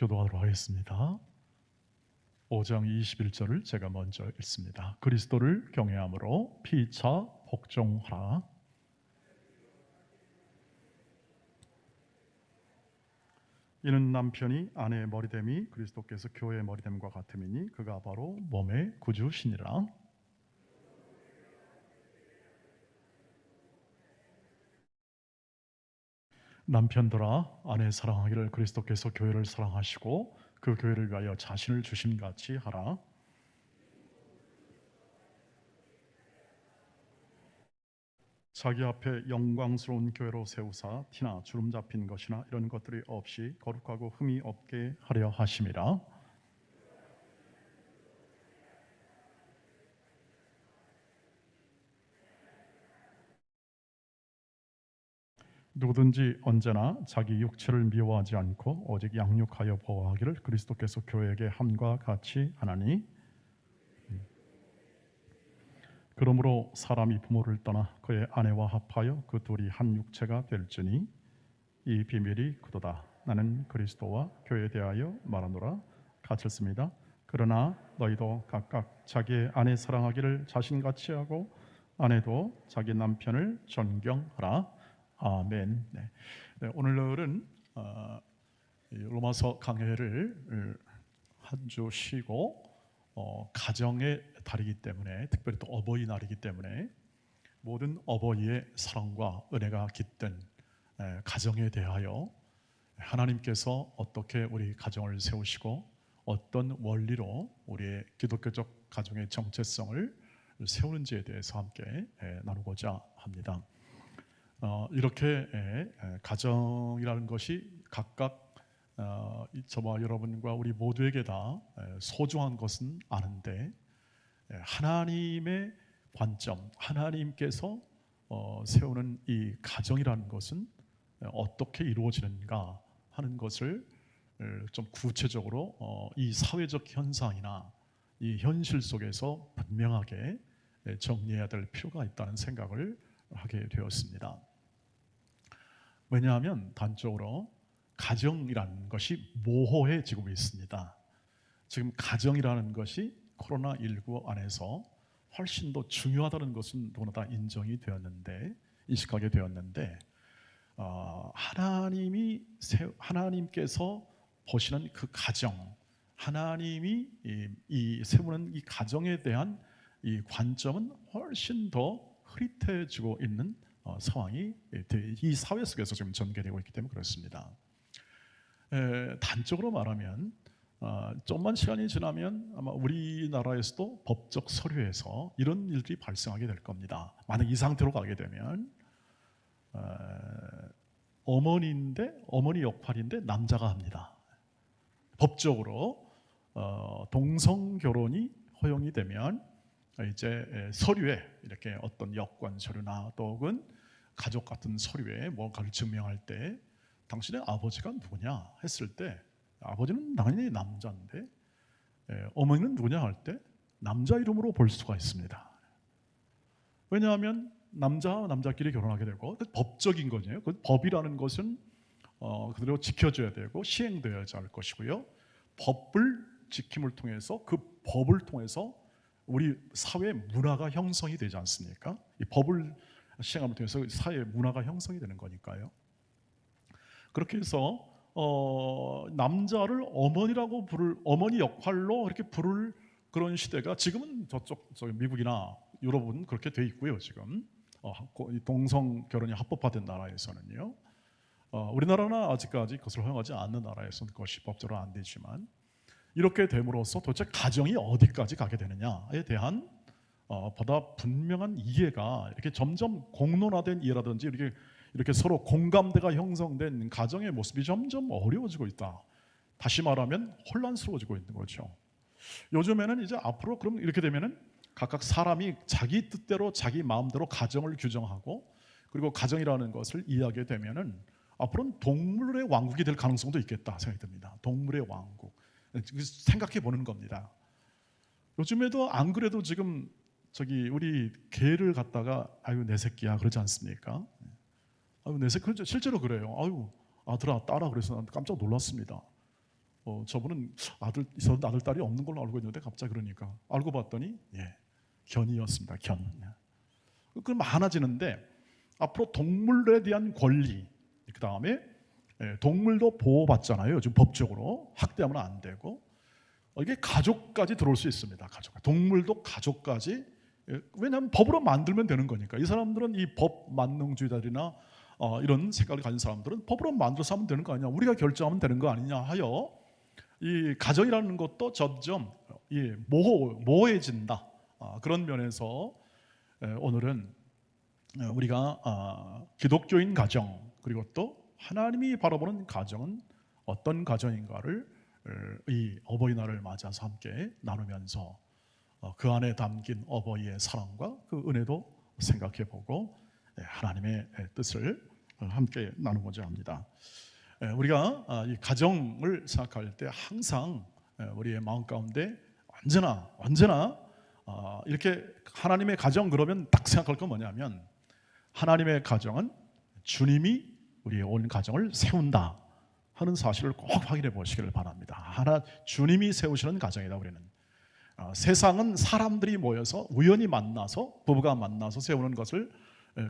교도하도록 하겠습니다. 5장 21절을 제가 먼저 읽습니다. 그리스도를 경외함으로 피차 복종하라. 이는 남편이 아내의 머리됨이 그리스도께서 교회의 머리됨과 같음이니 그가 바로 몸의 구주시니라. 남편들아, 아내 사랑하기를 그리스도께서 교회를 사랑하시고 그 교회를 위하여 자신을 주심같이 하라. 자기 앞에 영광스러운 교회로 세우사 티나 주름 잡힌 것이나 이런 것들이 없이 거룩하고 흠이 없게 하려 하심이라. 누구든지 언제나 자기 육체를 미워하지 않고 오직 양육하여 보호하기를 그리스도께서 교회에게 함과 같이 하나니. 그러므로 사람이 부모를 떠나 그의 아내와 합하여 그 둘이 한 육체가 될지니 이 비밀이 그도다. 나는 그리스도와 교회에 대하여 말하노라. 같이 씁니다. 그러나 너희도 각각 자기의 아내 사랑하기를 자신같이 하고 아내도 자기 남편을 존경하라. 아멘. 네. 오늘은 로마서 강해를 한 주 쉬고 가정의 달이기 때문에, 특별히 또 어버이날이기 때문에 모든 어버이의 사랑과 은혜가 깃든 가정에 대하여 하나님께서 어떻게 우리 가정을 세우시고 어떤 원리로 우리의 기독교적 가정의 정체성을 세우는지에 대해서 함께 나누고자 합니다. 이렇게 가정이라는 것이 각각 저와 여러분과 우리 모두에게 다 소중한 것은 아는데, 하나님의 관점, 하나님께서 세우는 이 가정이라는 것은 어떻게 이루어지는가 하는 것을 좀 구체적으로 이 사회적 현상이나 이 현실 속에서 분명하게 정리해야 될 필요가 있다는 생각을 하게 되었습니다. 왜냐하면 단적으로 가정이라는 것이 모호해지고 있습니다. 지금 가정이라는 것이 코로나19 안에서 훨씬 더 중요하다는 것은 누구나 다 인식하게 되었는데, 하나님께서 보시는 그 가정, 하나님이 세우는 이 가정에 대한 이 관점은 훨씬 더 흐릿해지고 있는 상황이 이 사회 속에서 지금 전개되고 있기 때문에 그렇습니다. 단적으로 말하면 좀만 시간이 지나면 아마 우리나라에서도 법적 서류에서 이런 일들이 발생하게 될 겁니다. 만약 이 상태로 가게 되면 어머니 역할인데 남자가 합니다. 법적으로 동성 결혼이 허용이 되면 이제 서류에 이렇게 어떤 여권 서류나 혹은 가족 같은 서류에 뭔가를 증명할 때 당신의 아버지가 누구냐 했을 때 아버지는 당연히 남자인데 어머니는 누구냐 할 때 남자 이름으로 볼 수가 있습니다. 왜냐하면 남자와 남자끼리 결혼하게 되고 법적인 거죠. 그 법이라는 것은 그대로 지켜져야 되고 시행되어야 할 것이고요. 법을 지킴을 통해서 그 법을 통해서 우리 사회 문화가 형성이 되지 않습니까? 이 법을 시행함을 통해서 사회 문화가 형성이 되는 거니까요. 그렇게 해서 남자를 어머니라고 어머니 역할로 이렇게 부를 그런 시대가 지금은 저기 미국이나 유럽은 그렇게 돼 있고요. 지금 동성 결혼이 합법화된 나라에서는요. 우리나라는 아직까지 그것을 허용하지 않는 나라에서는 그것이 법적으로 안 되지만, 이렇게 됨으로써 도대체 가정이 어디까지 가게 되느냐에 대한 보다 분명한 이해가, 이렇게 점점 공론화된 이해라든지 이렇게 서로 공감대가 형성된 가정의 모습이 점점 어려워지고 있다. 다시 말하면 혼란스러워지고 있는 거죠. 요즘에는 이제 앞으로 그럼 이렇게 되면은 각각 사람이 자기 뜻대로 자기 마음대로 가정을 규정하고, 그리고 가정이라는 것을 이해하게 되면은 앞으로는 동물의 왕국이 될 가능성도 있겠다 생각이 듭니다. 동물의 왕국. 생각해 보는 겁니다. 요즘에도 안 그래도 지금 우리 개를 갖다가 아유 내 새끼야 그러지 않습니까? 아유 내 새끼, 실제로 그래요. 아유 아들아 딸아, 그래서 난 깜짝 놀랐습니다. 저분은 아들 있었는데 아들 딸이 없는 걸로 알고 있는데 갑자기 그러니까 알고 봤더니 견이었습니다. 견. 그 많아지는데 앞으로 동물에 대한 권리, 그 다음에 동물도 보호받잖아요. 요즘 법적으로 학대하면 안 되고 이게 가족까지 들어올 수 있습니다. 가족, 동물도 가족까지. 왜냐하면 법으로 만들면 되는 거니까. 이 사람들은 이 법 만능주의자들이나 이런 생각을 가진 사람들은 법으로 만들어서 하면 되는 거 아니냐, 우리가 결정하면 되는 거 아니냐 하여 이 가정이라는 것도 점점 모호해진다. 그런 면에서 오늘은 우리가 기독교인 가정, 그리고 또 하나님이 바라보는 가정은 어떤 가정인가를 이 어버이날을 맞아서 함께 나누면서 그 안에 담긴 어버이의 사랑과 그 은혜도 생각해보고 하나님의 뜻을 함께 나누고자 합니다. 우리가 이 가정을 생각할 때 항상 우리의 마음 가운데 언제나 이렇게 하나님의 가정 그러면 딱 생각할 건 뭐냐면, 하나님의 가정은 주님이 우리의 온 가정을 세운다 하는 사실을 꼭 확인해 보시기를 바랍니다. 주님이 세우시는 가정이다. 우리는 세상은 사람들이 모여서 우연히 만나서, 부부가 만나서 세우는 것을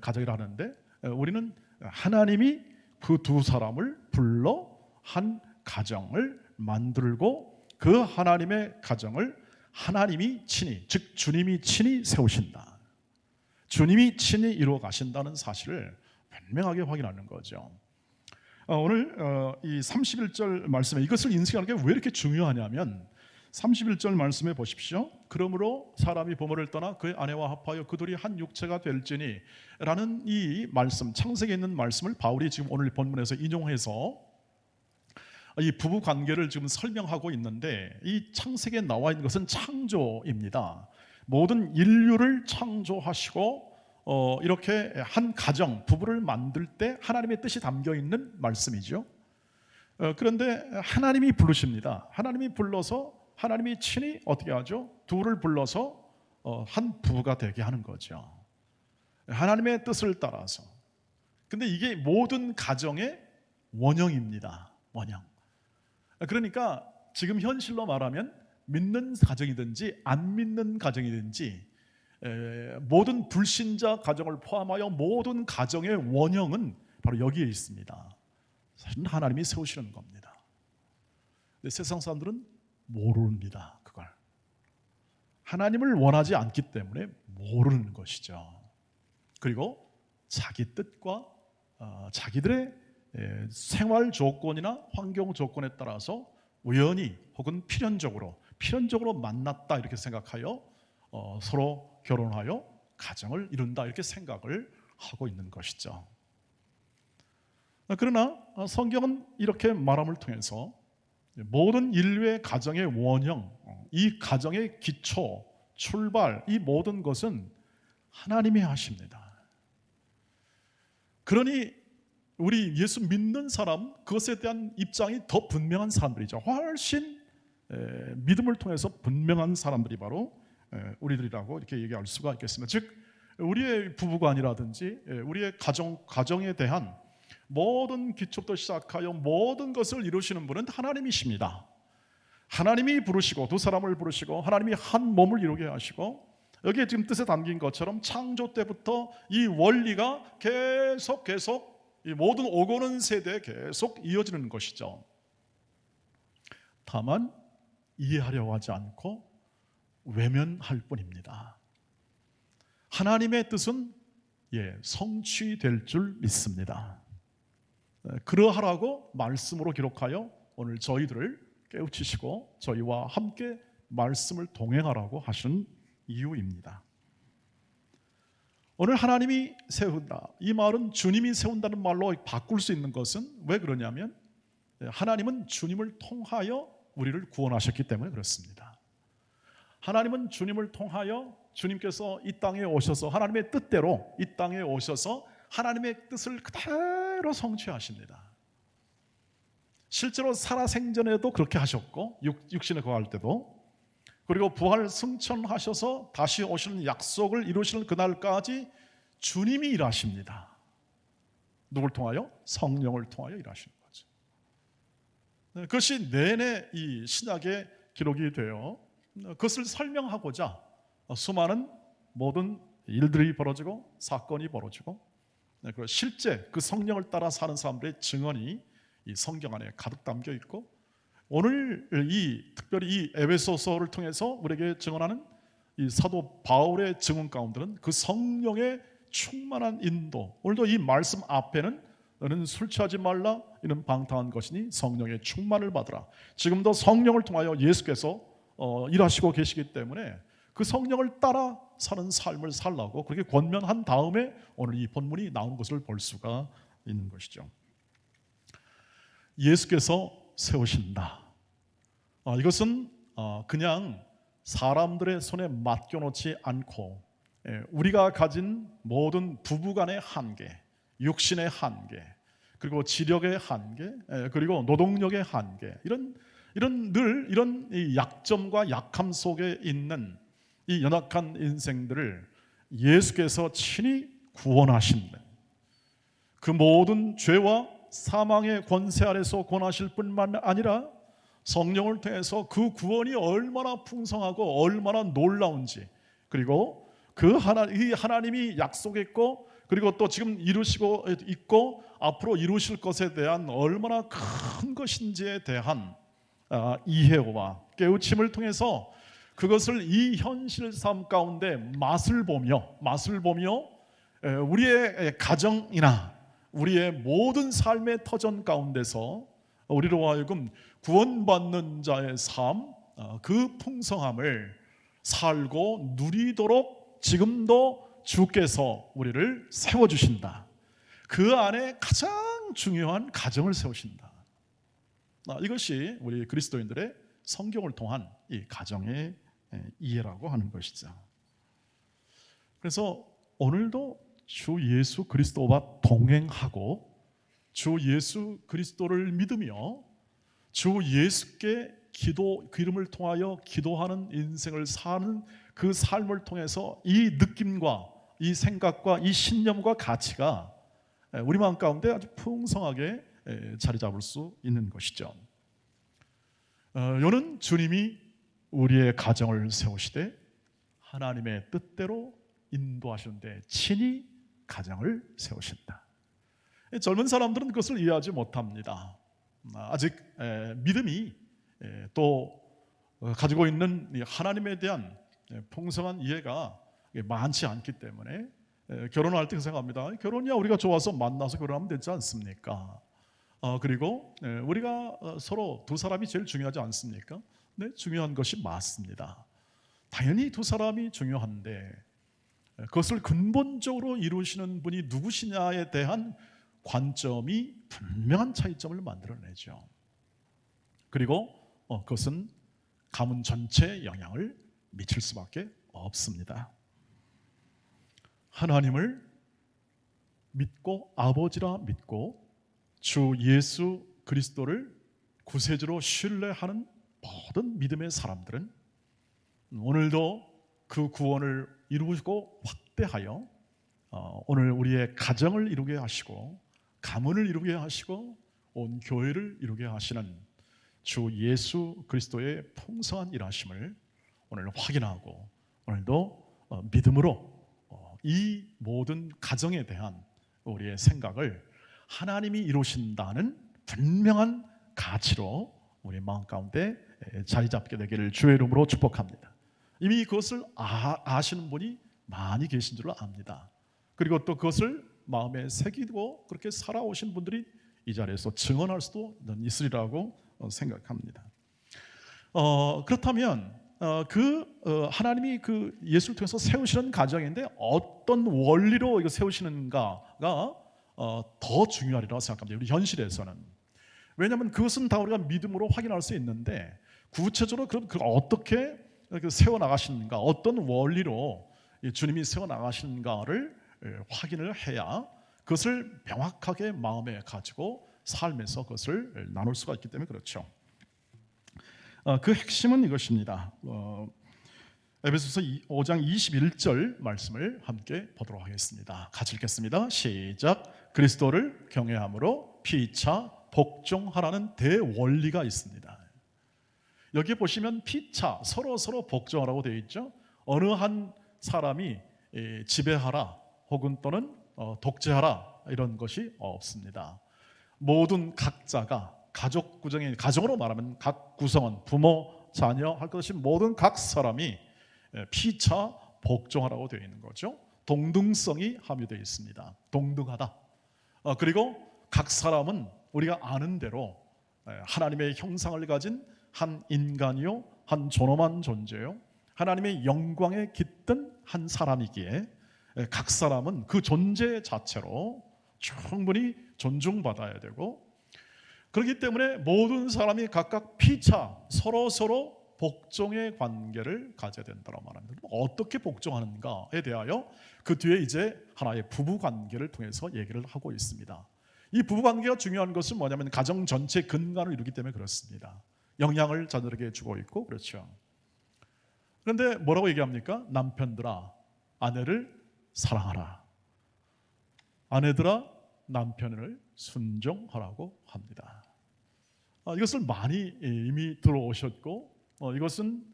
가정이라 하는데, 우리는 하나님이 그 두 사람을 불러 한 가정을 만들고 그 하나님의 가정을 하나님이 친히, 즉 주님이 친히 세우신다, 주님이 친히 이루어 가신다는 사실을 분명하게 확인하는 거죠. 오늘 이 31절 말씀에 이것을 인식하는 게 왜 이렇게 중요하냐면, 31절 말씀에 보십시오. 그러므로 사람이 부모를 떠나 그의 아내와 합하여 그들이 한 육체가 될지니 라는 이 말씀, 창세기에 있는 말씀을 바울이 지금 오늘 본문에서 인용해서 이 부부 관계를 지금 설명하고 있는데, 이 창세기에 나와 있는 것은 창조입니다. 모든 인류를 창조하시고 이렇게 한 가정, 부부를 만들 때 하나님의 뜻이 담겨 있는 말씀이죠. 그런데 하나님이 부르십니다. 하나님이 불러서 하나님이 친히 어떻게 하죠? 둘을 불러서 한 부부가 되게 하는 거죠. 하나님의 뜻을 따라서. 근데 이게 모든 가정의 원형입니다. 원형. 그러니까 지금 현실로 말하면 믿는 가정이든지 안 믿는 가정이든지 모든 불신자 가정을 포함하여 모든 가정의 원형은 바로 여기에 있습니다. 사실은 하나님이 세우시는 겁니다. 근데 세상 사람들은 모릅니다. 그걸 하나님을 원하지 않기 때문에 모르는 것이죠. 그리고 자기 뜻과 자기들의 생활 조건이나 환경 조건에 따라서 우연히 혹은 필연적으로 만났다 이렇게 생각하여 서로 결혼하여 가정을 이룬다 이렇게 생각을 하고 있는 것이죠. 그러나 성경은 이렇게 말함을 통해서 모든 인류의 가정의 원형, 이 가정의 기초, 출발, 이 모든 것은 하나님이 하십니다. 그러니 우리 예수 믿는 사람, 그것에 대한 입장이 더 분명한 사람들이죠. 훨씬 믿음을 통해서 분명한 사람들이 바로 우리들이라고 이렇게 얘기할 수가 있겠습니다. 즉 우리의 부부관이라든지 우리의 가정에 대한 모든 기초부터 시작하여 모든 것을 이루시는 분은 하나님이십니다. 하나님이 부르시고 두 사람을 부르시고 하나님이 한 몸을 이루게 하시고, 여기에 지금 뜻에 담긴 것처럼 창조 때부터 이 원리가 계속 이 모든 오고는 세대에 계속 이어지는 것이죠. 다만 이해하려고 하지 않고 외면할 뿐입니다. 하나님의 뜻은 성취될 줄 믿습니다. 그러하라고 말씀으로 기록하여 오늘 저희들을 깨우치시고 저희와 함께 말씀을 동행하라고 하신 이유입니다. 오늘 하나님이 세운다, 이 말은 주님이 세운다는 말로 바꿀 수 있는 것은 왜 그러냐면, 하나님은 주님을 통하여 우리를 구원하셨기 때문에 그렇습니다. 하나님은 주님을 통하여 주님께서 이 땅에 오셔서 하나님의 뜻대로 이 땅에 오셔서 하나님의 뜻을 그대로 성취하십니다. 실제로 살아생전에도 그렇게 하셨고 육신에 거할 때도, 그리고 부활 승천하셔서 다시 오시는 약속을 이루시는 그날까지 주님이 일하십니다. 누굴 통하여? 성령을 통하여 일하시는 거죠. 그것이 내내 이 신약에 기록이 되어 그것을 설명하고자 수많은 모든 일들이 벌어지고 사건이 벌어지고 그리고 실제 그 성령을 따라 사는 사람들의 증언이 이 성경 안에 가득 담겨 있고 오늘 특별히 이 에베소서를 통해서 우리에게 증언하는 이 사도 바울의 증언 가운데는 그 성령의 충만한 인도, 오늘도 이 말씀 앞에는 너는 술 취하지 말라, 이는 방탕한 것이니 성령의 충만을 받으라. 지금도 성령을 통하여 예수께서 일하시고 계시기 때문에 그 성령을 따라 사는 삶을 살라고 그렇게 권면한 다음에 오늘 이 본문이 나온 것을 볼 수가 있는 것이죠. 예수께서 세우신다. 이것은 그냥 사람들의 손에 맡겨놓지 않고 우리가 가진 모든 부부간의 한계, 육신의 한계, 그리고 지력의 한계, 그리고 노동력의 한계, 이런 이 약점과 약함 속에 있는 이 연약한 인생들을 예수께서 친히 구원하신다. 그 모든 죄와 사망의 권세 아래서 구원하실 뿐만 아니라 성령을 통해서 그 구원이 얼마나 풍성하고 얼마나 놀라운지, 그리고 이 하나님이 약속했고 그리고 또 지금 이루시고 있고 앞으로 이루실 것에 대한 얼마나 큰 것인지에 대한 이해와 깨우침을 통해서 그것을 이 현실 삶 가운데 맛을 보며 우리의 가정이나 우리의 모든 삶의 터전 가운데서 우리로 하여금 구원받는 자의 삶, 그 풍성함을 살고 누리도록 지금도 주께서 우리를 세워주신다. 그 안에 가장 중요한 가정을 세우신다. 이것이 우리 그리스도인들의 성경을 통한 이 가정의 이해라고 하는 것이죠. 그래서 오늘도 주 예수 그리스도와 동행하고 주 예수 그리스도를 믿으며 주 예수께 그 이름을 통하여 기도하는 인생을 사는 그 삶을 통해서 이 느낌과 이 생각과 이 신념과 가치가 우리 마음 가운데 아주 풍성하게 자리 잡을 수 있는 것이죠. 요는 주님이 우리의 가정을 세우시되 하나님의 뜻대로 인도하시는데 친히 가정을 세우신다. 젊은 사람들은 그것을 이해하지 못합니다. 아직 믿음이 또 가지고 있는 하나님에 대한 풍성한 이해가 많지 않기 때문에 결혼할 때 생각합니다. 결혼이야 우리가 좋아서 만나서 결혼하면 되지 않습니까? 그리고 우리가 서로 두 사람이 제일 중요하지 않습니까? 네, 중요한 것이 맞습니다. 당연히 두 사람이 중요한데 그것을 근본적으로 이루시는 분이 누구시냐에 대한 관점이 분명한 차이점을 만들어내죠. 그리고 그것은 가문 전체에 영향을 미칠 수밖에 없습니다. 하나님을 믿고 아버지라 믿고 주 예수 그리스도를 구세주로 신뢰하는 모든 믿음의 사람들은 오늘도 그 구원을 이루고 확대하여 오늘 우리의 가정을 이루게 하시고 가문을 이루게 하시고 온 교회를 이루게 하시는 주 예수 그리스도의 풍성한 일하심을 오늘 확인하고 오늘도 믿음으로 이 모든 가정에 대한 우리의 생각을 하나님이 이루신다는 분명한 가치로 우리 마음 가운데 자리 잡게 되기를 주의 이름으로 축복합니다. 이미 그것을 아시는 분이 많이 계신 줄로 압니다. 그리고 또 그것을 마음에 새기고 그렇게 살아오신 분들이 이 자리에서 증언할 수도 있으리라고 생각합니다. 그렇다면 하나님이 그 예수를 통해서 세우시는 가정인데 어떤 원리로 이거 세우시는가가 더 중요하리라고 생각합니다. 우리 현실에서는. 왜냐하면 그것은 다 우리가 믿음으로 확인할 수 있는데 구체적으로 그럼 어떻게 세워나가시는가, 어떤 원리로 주님이 세워나가시는가를 확인을 해야 그것을 명확하게 마음에 가지고 삶에서 그것을 나눌 수가 있기 때문에 그렇죠. 그 핵심은 이것입니다. 에베소서 5장 21절 말씀을 함께 보도록 하겠습니다. 같이 읽겠습니다. 시작. 그리스도를 경외함으로 피차 복종하라는 대원리가 있습니다. 여기 보시면 피차 서로 복종하라고 되어 있죠. 어느 한 사람이 지배하라 혹은 또는 독재하라 이런 것이 없습니다. 모든 각자가 가족 구성의 가정으로 말하면 각 구성원 부모 자녀 할 것 없이 모든 각 사람이 피차 복종하라고 되어 있는 거죠. 동등성이 함유되어 있습니다. 동등하다. 그리고 각 사람은 우리가 아는 대로 하나님의 형상을 가진 한 인간이요, 한 존엄한 존재요, 하나님의 영광에 깃든 한 사람이기에 각 사람은 그 존재 자체로 충분히 존중받아야 되고, 그렇기 때문에 모든 사람이 각각 피차 서로 복종의 관계를 가져야 된다고 말합니다. 어떻게 복종하는가에 대하여 그 뒤에 이제 하나의 부부 관계를 통해서 얘기를 하고 있습니다. 이 부부 관계가 중요한 것은 뭐냐면 가정 전체 근간을 이루기 때문에 그렇습니다. 영향을 자녀에게 주고 있고 그렇죠. 그런데 뭐라고 얘기합니까? 남편들아 아내를 사랑하라. 아내들아 남편을 순종하라고 합니다. 이것을 많이 이미 들어오셨고, 이것은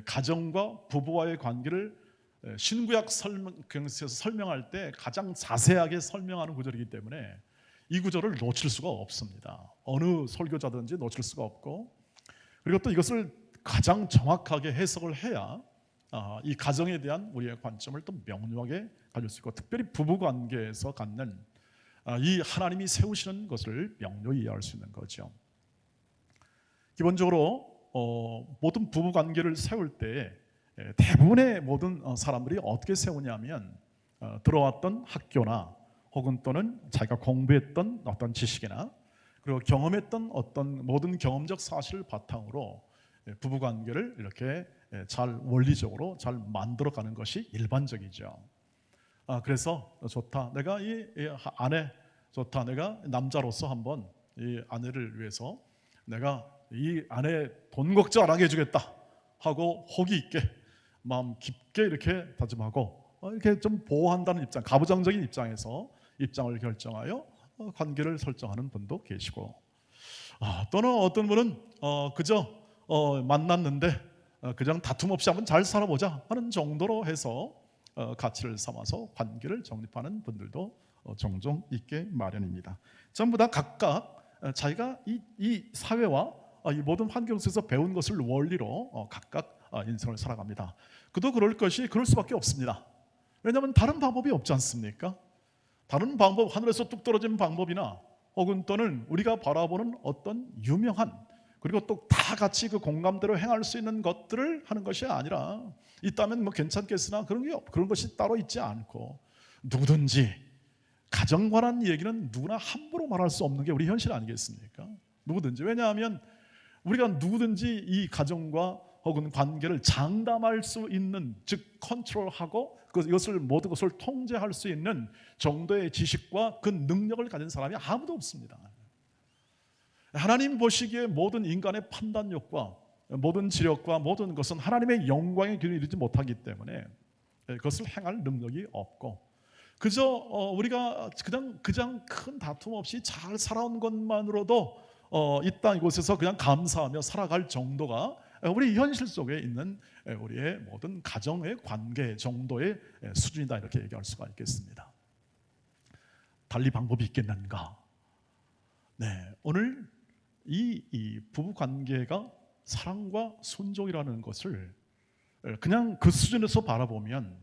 가정과 부부와의 관계를 신구약 성경에서 설명할 때 가장 자세하게 설명하는 구절이기 때문에 이 구절을 놓칠 수가 없습니다. 어느 설교자든지 놓칠 수가 없고, 그리고 또 이것을 가장 정확하게 해석을 해야 이 가정에 대한 우리의 관점을 또 명료하게 가질 수 있고, 특별히 부부관계에서 갖는 이 하나님이 세우시는 것을 명료히 이해할 수 있는 거죠. 기본적으로 모든 부부관계를 세울 때 대부분의 모든 사람들이 어떻게 세우냐면 들어왔던 학교나 혹은 또는 자기가 공부했던 어떤 지식이나 그리고 경험했던 어떤 모든 경험적 사실을 바탕으로 부부관계를 이렇게 잘 원리적으로 잘 만들어가는 것이 일반적이죠. 그래서 좋다. 내가 이 아내 좋다. 내가 남자로서 한번 이 아내를 위해서 내가 이 아내 돈 걱정 안 하게 해주겠다 하고 호기 있게 마음 깊게 이렇게 다짐하고 이렇게 좀 보호한다는 입장, 가부장적인 입장에서 입장을 결정하여 관계를 설정하는 분도 계시고, 또는 어떤 분은 그저 만났는데 그냥 다툼 없이 한번 잘 살아보자 하는 정도로 해서 가치를 삼아서 관계를 정립하는 분들도 종종 있게 마련입니다. 전부 다 각각 자기가 이 사회와 이 모든 환경 속에서 배운 것을 원리로 각각 인생을 살아갑니다. 그도 그럴 수밖에 없습니다. 왜냐하면 다른 방법이 없지 않습니까? 다른 방법, 하늘에서 뚝 떨어진 방법이나 혹은 또는 우리가 바라보는 어떤 유명한, 그리고 또 다 같이 그 공감대로 행할 수 있는 것들을 하는 것이 아니라, 있다면 뭐 괜찮겠으나 그런 것이 따로 있지 않고, 누구든지 가정 관한 얘기는 누구나 함부로 말할 수 없는 게 우리 현실 아니겠습니까? 누구든지. 왜냐하면 우리가 누구든지 이 가정과 혹은 관계를 장담할 수 있는, 즉 컨트롤하고 이것을 모든 것을 통제할 수 있는 정도의 지식과 그 능력을 가진 사람이 아무도 없습니다. 하나님 보시기에 모든 인간의 판단력과 모든 지력과 모든 것은 하나님의 영광의 기준에 이르지 못하기 때문에 그것을 행할 능력이 없고, 그저 우리가 그냥 큰 다툼 없이 잘 살아온 것만으로도 이 땅 이곳에서 그냥 감사하며 살아갈 정도가 우리 현실 속에 있는 우리의 모든 가정의 관계 정도의 수준이다, 이렇게 얘기할 수가 있겠습니다. 달리 방법이 있겠는가? 네, 오늘 이 부부 관계가 사랑과 순종이라는 것을 그냥 그 수준에서 바라보면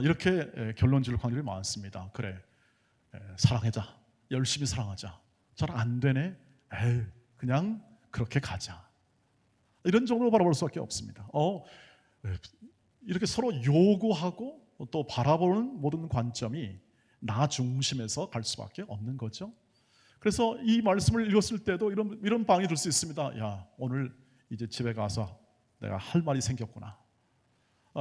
이렇게 결론 지을 확률이 많습니다. 그래, 사랑하자, 열심히 사랑하자. 잘 안 되네, 그냥 그렇게 가자. 이런 정도로 바라볼 수밖에 없습니다. 이렇게 서로 요구하고 또 바라보는 모든 관점이 나 중심에서 갈 수밖에 없는 거죠. 그래서 이 말씀을 읽었을 때도 이런 방이 들 수 있습니다. 야, 오늘 이제 집에 가서 내가 할 말이 생겼구나.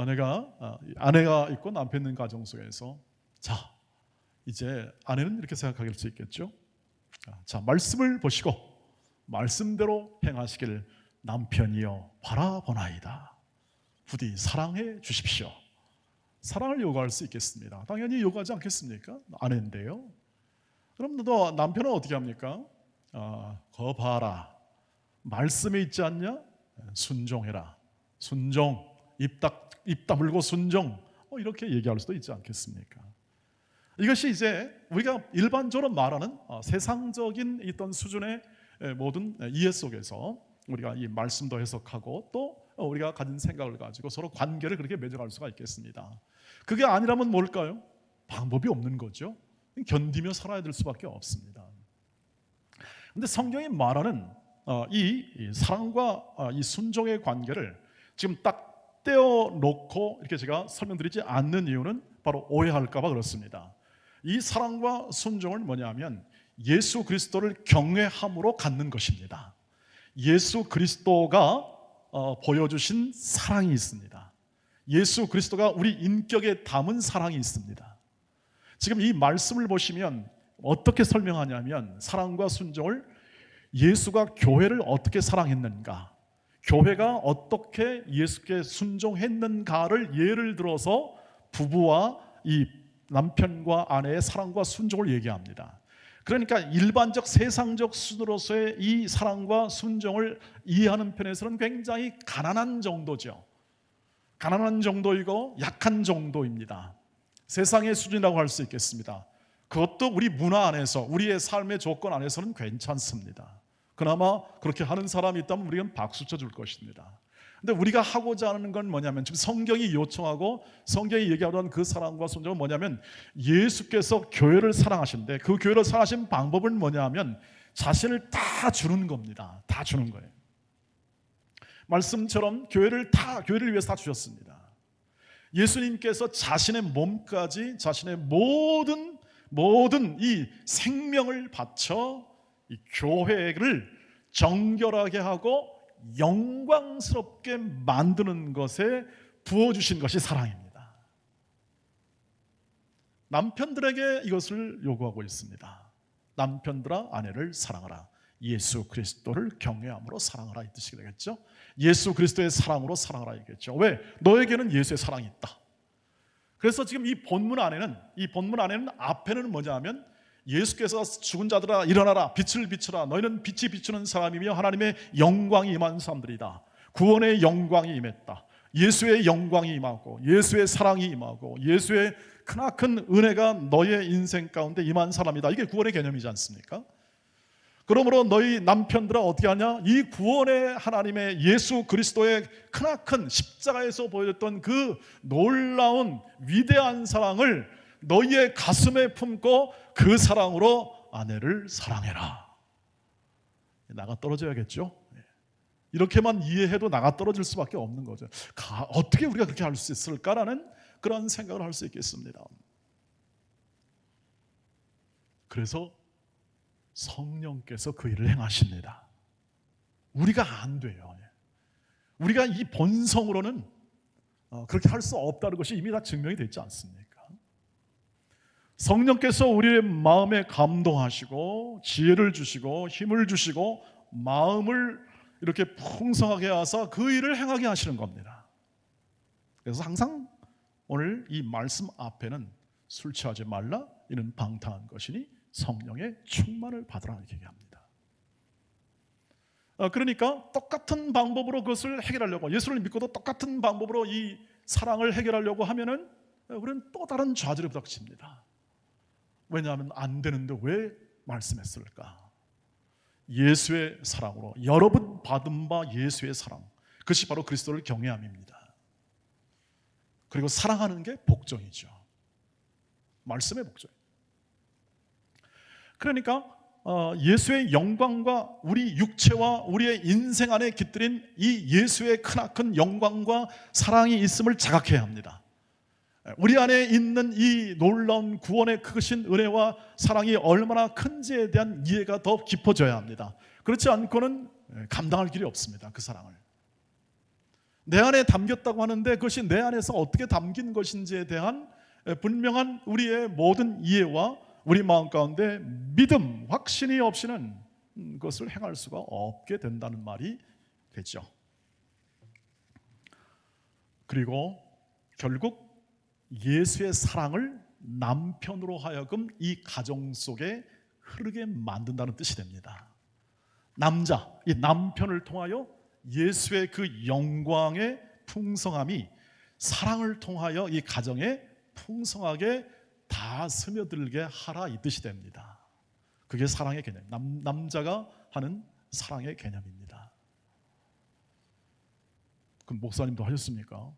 내가 아내가 있고 남편 있는 가정 속에서, 자, 이제 아내는 이렇게 생각할 수 있겠죠. 자, 말씀을 보시고 말씀대로 행하시길 남편이여 바라보나이다. 부디 사랑해 주십시오. 사랑을 요구할 수 있겠습니다. 당연히 요구하지 않겠습니까? 아내인데요. 그럼 또 남편은 어떻게 합니까? 거봐라, 말씀에 있지 않냐? 순종해라. 순종, 입 다물고 순종, 이렇게 얘기할 수도 있지 않겠습니까? 이것이 이제 우리가 일반적으로 말하는 세상적인 어떤 수준의 모든 이해 속에서 우리가 이 말씀도 해석하고 또 우리가 가진 생각을 가지고 서로 관계를 그렇게 맺어갈 수가 있겠습니다. 그게 아니라면 뭘까요? 방법이 없는 거죠. 견디며 살아야 될 수밖에 없습니다. 그런데 성경이 말하는 이 사랑과 이 순종의 관계를 지금 딱 떼어놓고 이렇게 제가 설명드리지 않는 이유는 바로 오해할까 봐 그렇습니다. 이 사랑과 순종은 뭐냐면 예수 그리스도를 경외함으로 갖는 것입니다. 예수 그리스도가 보여주신 사랑이 있습니다. 예수 그리스도가 우리 인격에 담은 사랑이 있습니다. 지금 이 말씀을 보시면 어떻게 설명하냐면 사랑과 순종을 예수가 교회를 어떻게 사랑했는가, 교회가 어떻게 예수께 순종했는가를 예를 들어서 부부와 이 남편과 아내의 사랑과 순종을 얘기합니다. 그러니까 일반적 세상적 수준으로서의 이 사랑과 순종을 이해하는 편에서는 굉장히 가난한 정도죠. 가난한 정도이고 약한 정도입니다. 세상의 수준이라고 할 수 있겠습니다. 그것도 우리 문화 안에서, 우리의 삶의 조건 안에서는 괜찮습니다. 그나마 그렇게 하는 사람이 있다면 우리는 박수 쳐줄 것입니다. 근데 우리가 하고자 하는 건 뭐냐면, 지금 성경이 요청하고 성경이 얘기하던 그 사랑과 순종은 뭐냐면, 예수께서 교회를 사랑하신데 그 교회를 사랑하신 방법은 뭐냐면 자신을 다 주는 겁니다. 다 주는 거예요. 말씀처럼 교회를 위해서 다 주셨습니다. 예수님께서 자신의 몸까지, 자신의 모든 이 생명을 바쳐 이 교회를 정결하게 하고 영광스럽게 만드는 것에 부어주신 것이 사랑입니다. 남편들에게 이것을 요구하고 있습니다. 남편들아 아내를 사랑하라. 예수 그리스도를 경외함으로 사랑하라, 이 뜻이 되겠죠. 예수 그리스도의 사랑으로 사랑하라 이겠죠. 왜? 너에게는 예수의 사랑이 있다. 그래서 지금 이 본문 안에는 앞에는 뭐냐면, 예수께서 죽은 자들아 일어나라, 빛을 비추라, 너희는 빛이 비추는 사람이며 하나님의 영광이 임한 사람들이다. 구원의 영광이 임했다. 예수의 영광이 임하고 예수의 사랑이 임하고 예수의 크나큰 은혜가 너의 인생 가운데 임한 사람이다. 이게 구원의 개념이지 않습니까? 그러므로 너희 남편들은 어떻게 하냐? 이 구원의 하나님의 예수 그리스도의 크나큰 십자가에서 보여줬던 그 놀라운 위대한 사랑을 너희의 가슴에 품고 그 사랑으로 아내를 사랑해라. 나가 떨어져야겠죠. 이렇게만 이해해도 나가 떨어질 수밖에 없는 거죠. 어떻게 우리가 그렇게 할 수 있을까라는 그런 생각을 할 수 있겠습니다. 그래서 성령께서 그 일을 행하십니다. 우리가 안 돼요. 우리가 이 본성으로는 그렇게 할 수 없다는 것이 이미 다 증명이 되지 않습니까? 성령께서 우리의 마음에 감동하시고 지혜를 주시고 힘을 주시고 마음을 이렇게 풍성하게 하사 그 일을 행하게 하시는 겁니다. 그래서 항상 오늘 이 말씀 앞에는 술 취하지 말라, 이는 방탕한 것이니 성령의 충만을 받으라 이렇게 얘기합니다. 그러니까 똑같은 방법으로 그것을 해결하려고, 예수를 믿고도 똑같은 방법으로 이 사랑을 해결하려고 하면은 우리는 또 다른 좌절에 부닥칩니다. 왜냐하면 안 되는데 왜 말씀했을까? 예수의 사랑으로, 여러분 받은 바 예수의 사랑, 그것이 바로 그리스도를 경외함입니다. 그리고 사랑하는 게 복종이죠. 말씀의 복종. 그러니까 예수의 영광과 우리 육체와 우리의 인생 안에 깃들인 이 예수의 크나큰 영광과 사랑이 있음을 자각해야 합니다. 우리 안에 있는 이 놀라운 구원의 크신 은혜와 사랑이 얼마나 큰지에 대한 이해가 더 깊어져야 합니다. 그렇지 않고는 감당할 길이 없습니다. 그 사랑을 내 안에 담겼다고 하는데 그것이 내 안에서 어떻게 담긴 것인지에 대한 분명한 우리의 모든 이해와 우리 마음 가운데 믿음, 확신이 없이는 그것을 행할 수가 없게 된다는 말이 되죠. 그리고 결국 예수의 사랑을 남편으로 하여금 이 가정 속에 흐르게 만든다는 뜻이 됩니다. 남자, 이 남편을 통하여 예수의 그 영광의 풍성함이 사랑을 통하여 이 가정에 풍성하게 다 스며들게 하라, 이 뜻이 됩니다. 그게 사랑의 개념, 남자가 하는 사랑의 개념입니다. 그럼 목사님도 하셨습니까?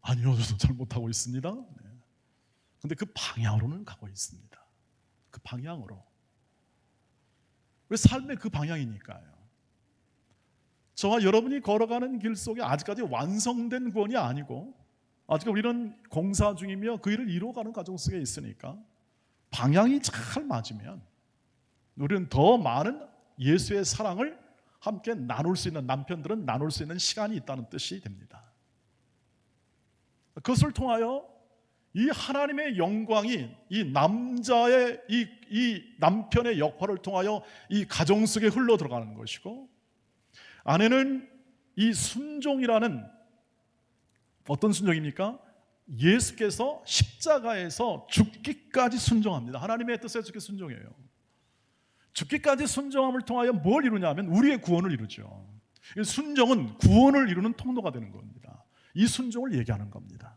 아니요, 저도 잘 못하고 있습니다. 그런데 그 방향으로는 가고 있습니다. 그 방향으로. 왜? 삶의 그 방향이니까요. 저와 여러분이 걸어가는 길 속에 아직까지 완성된 구원이 아니고 아직 우리는 공사 중이며 그 일을 이루어가는 과정 속에 있으니까 방향이 잘 맞으면 우리는 더 많은 예수의 사랑을 함께 나눌 수 있는, 남편들은 나눌 수 있는 시간이 있다는 뜻이 됩니다. 그것을 통하여 이 하나님의 영광이 이 남자의 이 남편의 역할을 통하여 이 가정 속에 흘러 들어가는 것이고, 아내는 이 순종이라는, 어떤 순종입니까? 예수께서 십자가에서 죽기까지 순종합니다. 하나님의 뜻에 죽기 순종해요. 죽기까지 순종함을 통하여 뭘 이루냐면 우리의 구원을 이루죠. 순종은 구원을 이루는 통로가 되는 겁니다. 이 순종을 얘기하는 겁니다.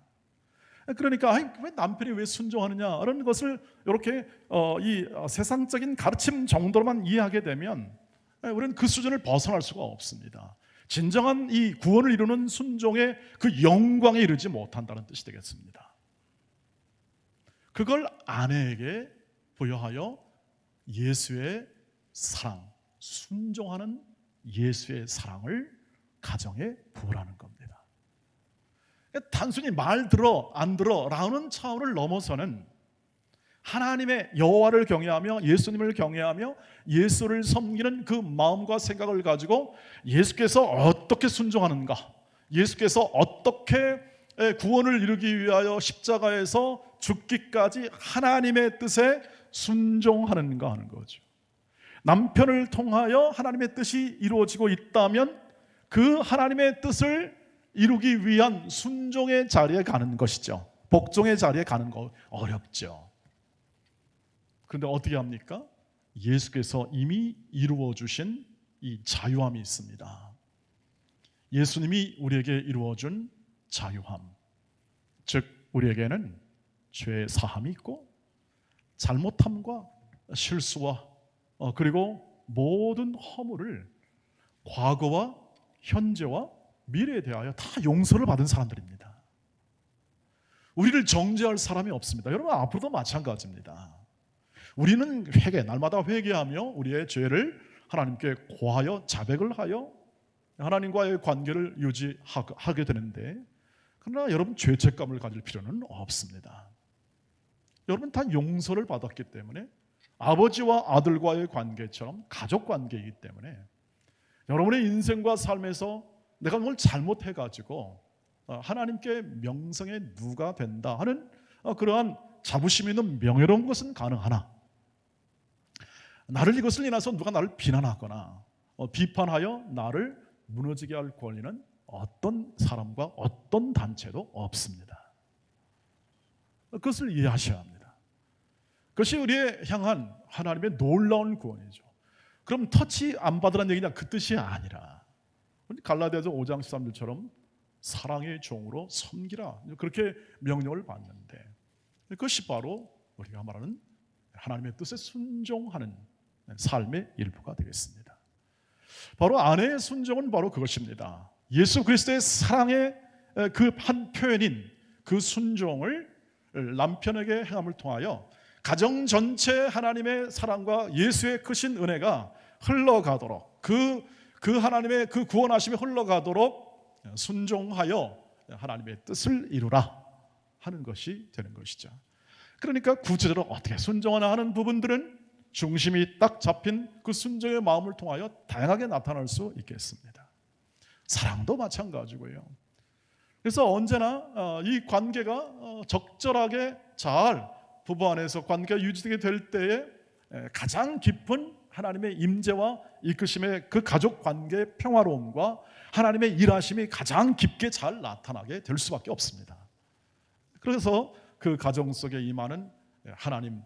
그러니까 왜 남편이 왜 순종하느냐 이런 것을 이렇게 이 세상적인 가르침 정도로만 이해하게 되면 우리는 그 수준을 벗어날 수가 없습니다. 진정한 이 구원을 이루는 순종의 그 영광에 이르지 못한다는 뜻이 되겠습니다. 그걸 아내에게 부여하여 예수의 사랑, 순종하는 예수의 사랑을 가정에 부으라는 겁니다. 단순히 말 들어 안 들어 라는 차원을 넘어서는 하나님의 여호와를 경외하며 예수님을 경외하며 예수를 섬기는 그 마음과 생각을 가지고 예수께서 어떻게 순종하는가, 예수께서 어떻게 구원을 이루기 위하여 십자가에서 죽기까지 하나님의 뜻에 순종하는가 하는 거죠. 남편을 통하여 하나님의 뜻이 이루어지고 있다면 그 하나님의 뜻을 이루기 위한 순종의 자리에 가는 것이죠. 복종의 자리에 가는 거 어렵죠. 그런데 어떻게 합니까? 예수께서 이미 이루어 주신 이 자유함이 있습니다. 예수님이 우리에게 이루어 준 자유함, 즉 우리에게는 죄 사함이 있고 잘못함과 실수와 그리고 모든 허물을 과거와 현재와 미래에 대하여 다 용서를 받은 사람들입니다. 우리를 정죄할 사람이 없습니다. 여러분 앞으로도 마찬가지입니다. 우리는 날마다 회개하며 우리의 죄를 하나님께 고하여 자백을 하여 하나님과의 관계를 유지하게 되는데, 그러나 여러분 죄책감을 가질 필요는 없습니다. 여러분 다 용서를 받았기 때문에 아버지와 아들과의 관계처럼 가족 관계이기 때문에 여러분의 인생과 삶에서 내가 뭘 잘못해가지고 하나님께 명성에 누가 된다 하는 그러한 자부심 있는 명예로운 것은 가능하나, 나를 이것을 인해서 누가 나를 비난하거나 비판하여 나를 무너지게 할 권리는 어떤 사람과 어떤 단체도 없습니다. 그것을 이해하셔야 합니다. 그것이 우리의 향한 하나님의 놀라운 구원이죠. 그럼 터치 안 받으라는 얘기냐, 그 뜻이 아니라 갈라디아서 5장 13절처럼 사랑의 종으로 섬기라, 그렇게 명령을 받는데, 그것이 바로 우리가 말하는 하나님의 뜻에 순종하는 삶의 일부가 되겠습니다. 바로 아내의 순종은 바로 그것입니다. 예수 그리스도의 사랑의 그 한 표현인 그 순종을 남편에게 행함을 통하여 가정 전체 하나님의 사랑과 예수의 크신 은혜가 흘러가도록, 그 하나님의 그 구원하심이 흘러가도록 순종하여 하나님의 뜻을 이루라 하는 것이 되는 것이죠. 그러니까 구체적으로 어떻게 순종하나 하는 부분들은 중심이 딱 잡힌 그 순종의 마음을 통하여 다양하게 나타날 수 있겠습니다. 사랑도 마찬가지고요. 그래서 언제나 이 관계가 적절하게 잘 부부 안에서 관계가 유지되게 될 때에 가장 깊은 하나님의 임재와 이끄심의 그 가족 관계의 평화로움과 하나님의 일하심이 가장 깊게 잘 나타나게 될 수밖에 없습니다. 그래서 그 가정 속에 임하는 하나님,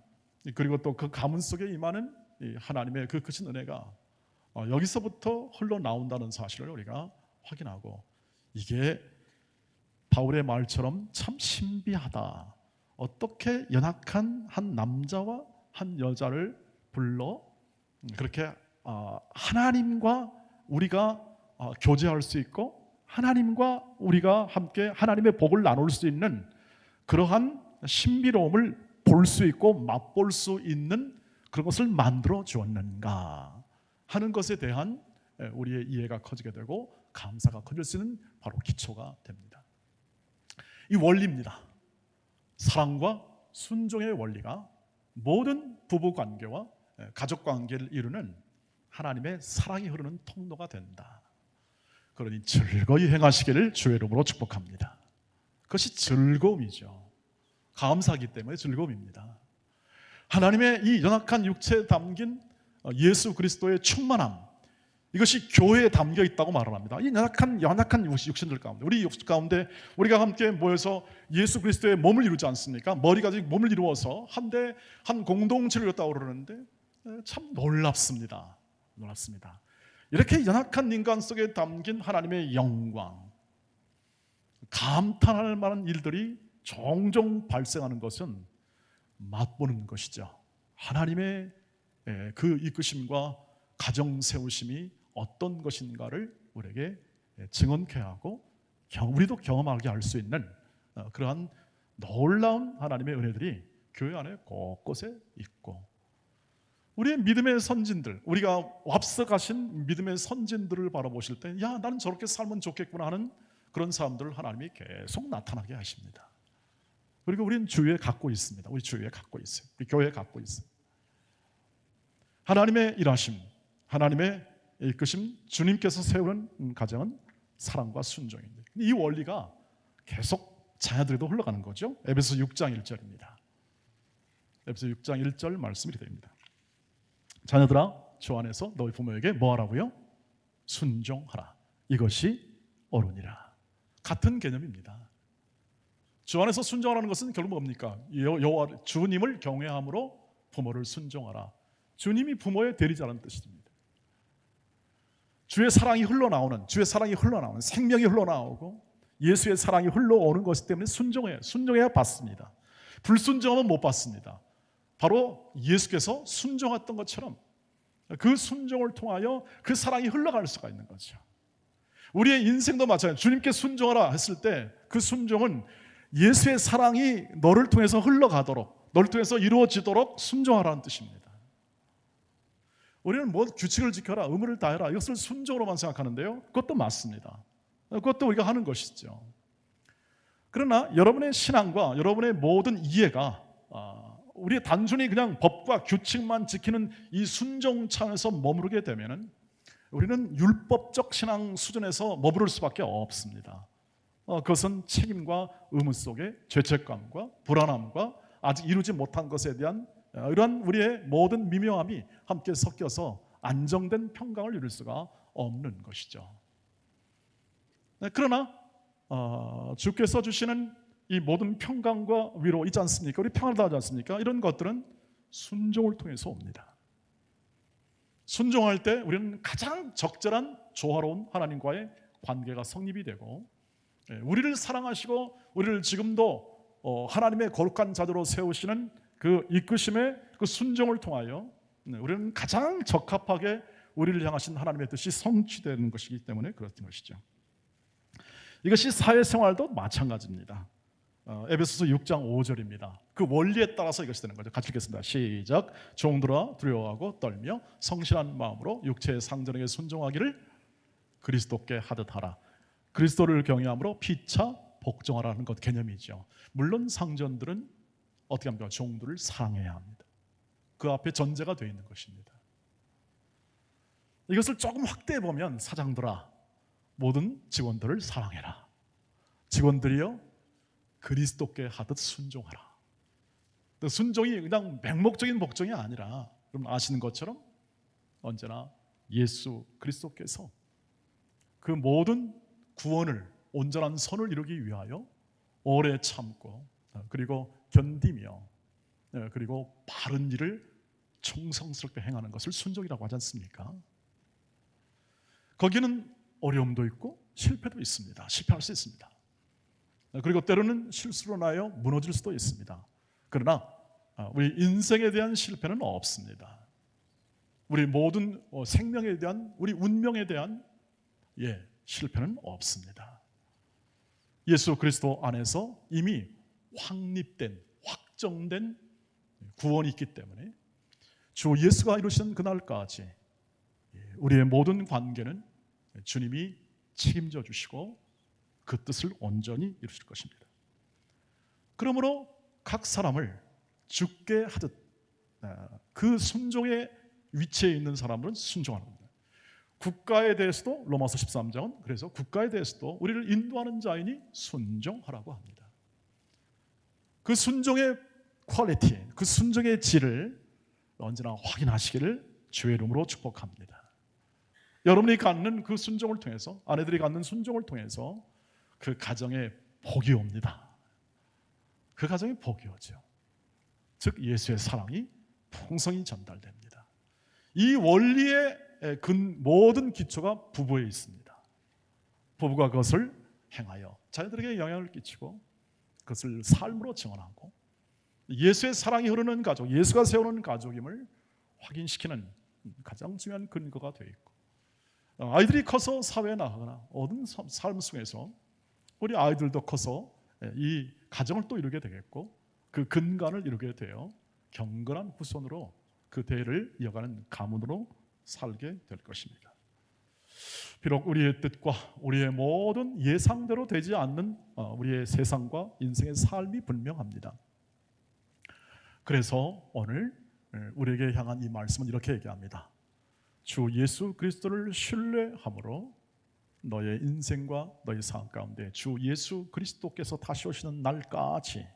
그리고 또 그 가문 속에 임하는 하나님의 그 크신 은혜가 여기서부터 흘러나온다는 사실을 우리가 확인하고, 이게 바울의 말처럼 참 신비하다. 어떻게 연약한 한 남자와 한 여자를 불러 그렇게 하나님과 우리가 교제할 수 있고, 하나님과 우리가 함께 하나님의 복을 나눌 수 있는 그러한 신비로움을 볼 수 있고 맛볼 수 있는 그런 것을 만들어 주었는가 하는 것에 대한 우리의 이해가 커지게 되고 감사가 커질 수 있는 바로 기초가 됩니다. 이 원리입니다. 사랑과 순종의 원리가 모든 부부 관계와 가족 관계를 이루는 하나님의 사랑이 흐르는 통로가 된다. 그러니 즐거이 행하시기를 주의 이름으로 축복합니다. 그것이 즐거움이죠. 감사하기 때문에 즐거움입니다. 하나님의 이 연약한 육체에 담긴 예수 그리스도의 충만함, 이것이 교회에 담겨 있다고 말을 합니다. 이 연약한 육신들 가운데, 우리 육신 가운데 우리가 함께 모여서 예수 그리스도의 몸을 이루지 않습니까? 머리가 몸을 이루어서 한 공동체를 이뤘다고 그러는데 참 놀랍습니다. 이렇게 연약한 인간 속에 담긴 하나님의 영광, 감탄할 만한 일들이 종종 발생하는 것은 맛보는 것이죠. 하나님의 그 이끄심과 가정 세우심이 어떤 것인가를 우리에게 증언케 하고 우리도 경험하게 할 수 있는 그러한 놀라운 하나님의 은혜들이 교회 안에 곳곳에 있고, 우리의 믿음의 선진들, 우리가 앞서 가신 믿음의 선진들을 바라보실 때, 야, 나는 저렇게 살면 좋겠구나 하는 그런 사람들을 하나님이 계속 나타나게 하십니다. 그리고 우리는 주위에 갖고 있습니다. 우리 주위에 갖고 있어요. 우리 교회에 갖고 있어요. 하나님의 일하심, 하나님의 이끄심, 주님께서 세우는 가정은 사랑과 순종입니다. 이 원리가 계속 자녀들에도 흘러가는 거죠. 에베소 6장 1절입니다. 에베소 6장 1절 말씀이 됩니다. 자녀들아, 주 안에서 너희 부모에게 뭐 하라고요? 순종하라. 이것이 옳으니라. 같은 개념입니다. 주 안에서 순종하라는 것은 결국 뭡니까? 여호와 주님을 경외함으로 부모를 순종하라. 주님이 부모의 대리자라는 뜻입니다. 주의 사랑이 흘러나오는 생명이 흘러나오고 예수의 사랑이 흘러오는 것이기 때문에 순종해야 받습니다. 불순종하면 못 받습니다. 바로 예수께서 순종했던 것처럼 그 순종을 통하여 그 사랑이 흘러갈 수가 있는 거죠. 우리의 인생도 마찬가지예요. 주님께 순종하라 했을 때 그 순종은 예수의 사랑이 너를 통해서 흘러가도록, 너를 통해서 이루어지도록 순종하라는 뜻입니다. 우리는 뭐 규칙을 지켜라, 의무를 다해라, 이것을 순종으로만 생각하는데요, 그것도 맞습니다. 그것도 우리가 하는 것이죠. 그러나 여러분의 신앙과 여러분의 모든 이해가 우리 단순히 그냥 법과 규칙만 지키는 이 순종 차원에서 머무르게 되면은 우리는 율법적 신앙 수준에서 머무를 수밖에 없습니다. 그것은 책임과 의무 속에 죄책감과 불안함과 아직 이루지 못한 것에 대한 이러한 우리의 모든 미묘함이 함께 섞여서 안정된 평강을 이룰 수가 없는 것이죠. 그러나 주께서 주시는 이 모든 평강과 위로 있지 않습니까? 우리 평안을 다하지 않습니까? 이런 것들은 순종을 통해서 옵니다. 순종할 때 우리는 가장 적절한 조화로운 하나님과의 관계가 성립이 되고, 우리를 사랑하시고 우리를 지금도 하나님의 거룩한 자녀로 세우시는 그 이끄심의 그 순종을 통하여 우리는 가장 적합하게 우리를 향하신 하나님의 뜻이 성취되는 것이기 때문에 그렇던 것이죠. 이것이 사회생활도 마찬가지입니다. 에베소서 6장 5절입니다. 그 원리에 따라서 이것이 되는 거죠. 같이 읽겠습니다. 시작. 종들아 두려워하고 떨며 성실한 마음으로 육체의 상전에게 순종하기를 그리스도께 하듯 하라. 그리스도를 경외함으로 피차 복종하라는 것 개념이죠. 물론 상전들은 어떻게 합니까? 종들을 사랑해야 합니다. 그 앞에 전제가 되어 있는 것입니다. 이것을 조금 확대해 보면, 사장들아 모든 직원들을 사랑해라. 직원들이여 그리스도께 하듯 순종하라. 순종이 그냥 맹목적인 복종이 아니라, 여러분 아시는 것처럼 언제나 예수 그리스도께서 그 모든 구원을, 온전한 선을 이루기 위하여 오래 참고 그리고 견디며 그리고 바른 일을 충성스럽게 행하는 것을 순종이라고 하지 않습니까? 거기는 어려움도 있고 실패도 있습니다. 실패할 수 있습니다. 그리고 때로는 실수로 인하여 무너질 수도 있습니다. 그러나 우리 인생에 대한 실패는 없습니다. 우리 모든 생명에 대한, 우리 운명에 대한 실패는 없습니다. 예수 그리스도 안에서 이미 확립된, 확정된 구원이 있기 때문에 주 예수가 이루신 그날까지 우리의 모든 관계는 주님이 책임져 주시고 그 뜻을 온전히 이루실 것입니다. 그러므로 각 사람을 죽게 하듯 그 순종의 위치에 있는 사람은 순종하는 겁니다. 국가에 대해서도 로마서 13장은 그래서 국가에 대해서도 우리를 인도하는 자이니 순종하라고 합니다. 그 순종의 퀄리티, 그 순종의 질을 언제나 확인하시기를 주의 이름으로 축복합니다. 여러분이 갖는 그 순종을 통해서, 아내들이 갖는 순종을 통해서 그 가정에 복이 옵니다. 그 가정에 복이 오죠. 즉 예수의 사랑이 풍성히 전달됩니다. 이 원리의 모든 기초가 부부에 있습니다. 부부가 그것을 행하여 자녀들에게 영향을 끼치고 그것을 삶으로 증언하고 예수의 사랑이 흐르는 가족, 예수가 세우는 가족임을 확인시키는 가장 중요한 근거가 되어 있고, 아이들이 커서 사회에 나가거나 모든 삶 속에서 우리 아이들도 커서 이 가정을 또 이루게 되겠고 그 근간을 이루게 되어 경건한 후손으로 그 대를 이어가는 가문으로 살게 될 것입니다. 비록 우리의 뜻과 우리의 모든 예상대로 되지 않는 우리의 세상과 인생의 삶이 분명합니다. 그래서 오늘 우리에게 향한 이 말씀은 이렇게 얘기합니다. 주 예수 그리스도를 신뢰함으로 너의 인생과 너의 삶 가운데 주 예수 그리스도께서 다시 오시는 날까지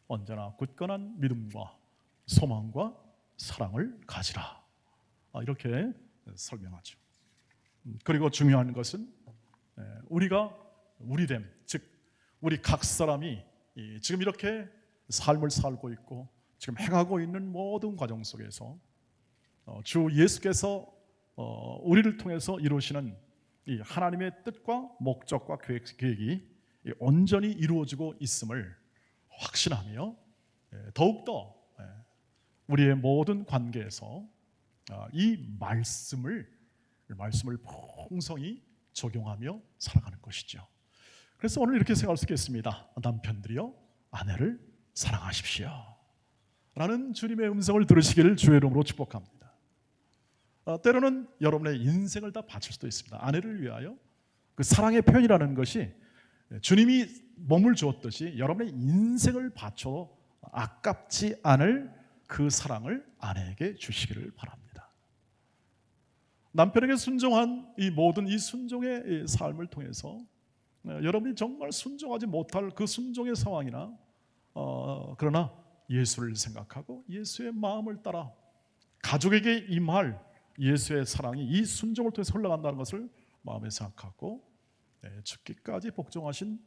언제나 굳건한 믿음과 소망과 사랑을 가지라. 이렇게 설명하죠. 그리고 중요한 것은 우리가 우리됨, 즉 우리 각 사람이 지금 이렇게 삶을 살고 있고 지금 행하고 있는 모든 과정 속에서 주 예수께서 우리를 통해서 이루시는 이 하나님의 뜻과 목적과 계획이 온전히 이루어지고 있음을 확신하며 더욱더 우리의 모든 관계에서 이 말씀을 풍성히 적용하며 살아가는 것이죠. 그래서 오늘 이렇게 생각할 수 있겠습니다. 남편들이여 아내를 사랑하십시오 라는 주님의 음성을 들으시기를 주의 이름으로 축복합니다. 때로는 여러분의 인생을 다 바칠 수도 있습니다. 아내를 위하여 그 사랑의 표현이라는 것이 주님이 몸을 주었듯이 여러분의 인생을 바쳐 아깝지 않을 그 사랑을 아내에게 주시기를 바랍니다. 남편에게 순종한 이 모든 이 순종의 삶을 통해서 여러분이 정말 순종하지 못할 그 순종의 상황이나 그러나 예수를 생각하고 예수의 마음을 따라 가족에게 임할 예수의 사랑이 이 순종을 통해서 흘러간다는 것을 마음에 생각하고 죽기까지 복종하신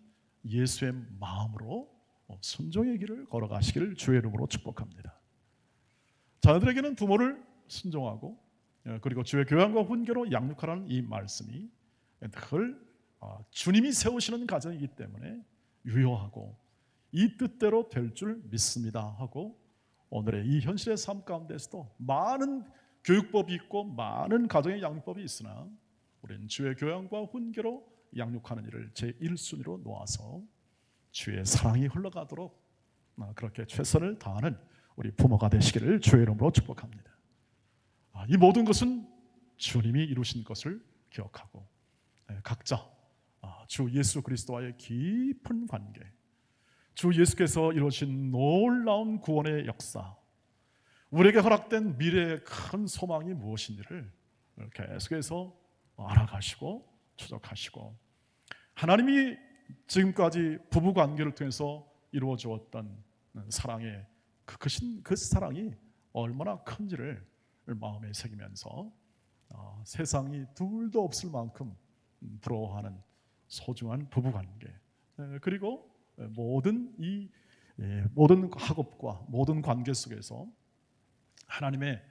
예수의 마음으로 순종의 길을 걸어가시기를 주의 이름으로 축복합니다. 자녀들에게는 부모를 순종하고 그리고 주의 교양과 훈계로 양육하라는 이 말씀이 늘 주님이 세우시는 가정이기 때문에 유효하고 이 뜻대로 될 줄 믿습니다 하고 오늘의 이 현실의 삶 가운데서도 많은 교육법이 있고 많은 가정의 양육법이 있으나 우리는 주의 교양과 훈계로 양육하는 일을 제1순위로 놓아서 주의 사랑이 흘러가도록 그렇게 최선을 다하는 우리 부모가 되시기를 주의 이름으로 축복합니다. 이 모든 것은 주님이 이루신 것을 기억하고 각자 주 예수 그리스도와의 깊은 관계, 주 예수께서 이루신 놀라운 구원의 역사, 우리에게 허락된 미래의 큰 소망이 무엇인지를 계속해서 알아가시고 추적하시고 하나님이 지금까지 부부관계를 통해서 이루어 주었던 사랑의 그 사랑이 얼마나 큰지를 마음에 새기면서 세상이 둘도 없을 만큼 부러워하는 소중한 부부관계, 그리고 모든 학업과 모든 관계 속에서 하나님의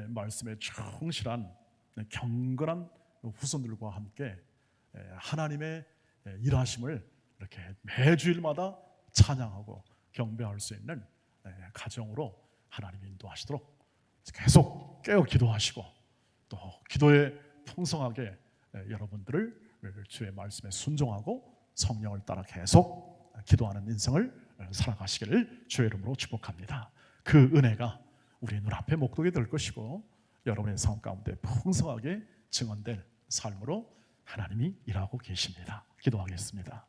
말씀에 충실한 경건한 후손들과 함께 하나님의 일하심을 이렇게 매주일마다 찬양하고 경배할 수 있는 가정으로 하나님 인도하시도록 계속 깨어 기도하시고 또 기도에 풍성하게 여러분들을 주의 말씀에 순종하고 성령을 따라 계속 기도하는 인생을 살아가시기를 주의 이름으로 축복합니다. 그 은혜가 우리 눈앞에 목독이 될 것이고 여러분의 삶 가운데 풍성하게 증언될 삶으로 하나님이 일하고 계십니다. 기도하겠습니다.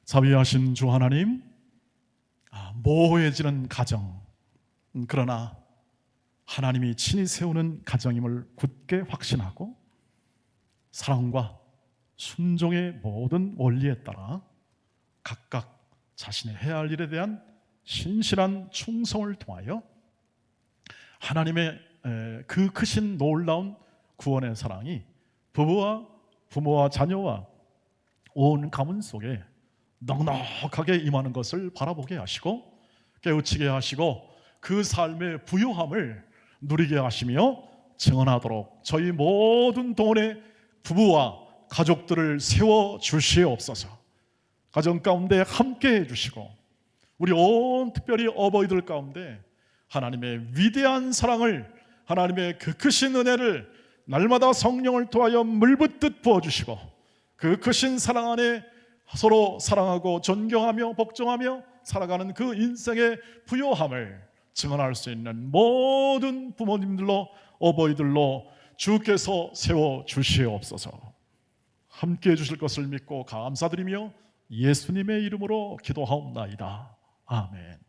자비하신 주 하나님, 모호해지는 가정, 그러나 하나님이 친히 세우는 가정임을 굳게 확신하고 사랑과 순종의 모든 원리에 따라 각각 자신의 해야 할 일에 대한 신실한 충성을 통하여 하나님의 그 크신 놀라운 구원의 사랑이 부모와 자녀와 온 가문 속에 넉넉하게 임하는 것을 바라보게 하시고 깨우치게 하시고 그 삶의 부요함을 누리게 하시며 증언하도록 저희 모든 동원의 부부와 가족들을 세워주시옵소서. 가정 가운데 함께 해주시고 우리 온 특별히 어버이들 가운데 하나님의 위대한 사랑을, 하나님의 그 크신 은혜를 날마다 성령을 통하여 물붓듯 부어주시고 그 크신 사랑 안에 서로 사랑하고 존경하며 복종하며 살아가는 그 인생의 부요함을 증언할 수 있는 모든 부모님들로 어버이들로 주께서 세워주시옵소서. 함께 해주실 것을 믿고 감사드리며 예수님의 이름으로 기도하옵나이다. 아멘.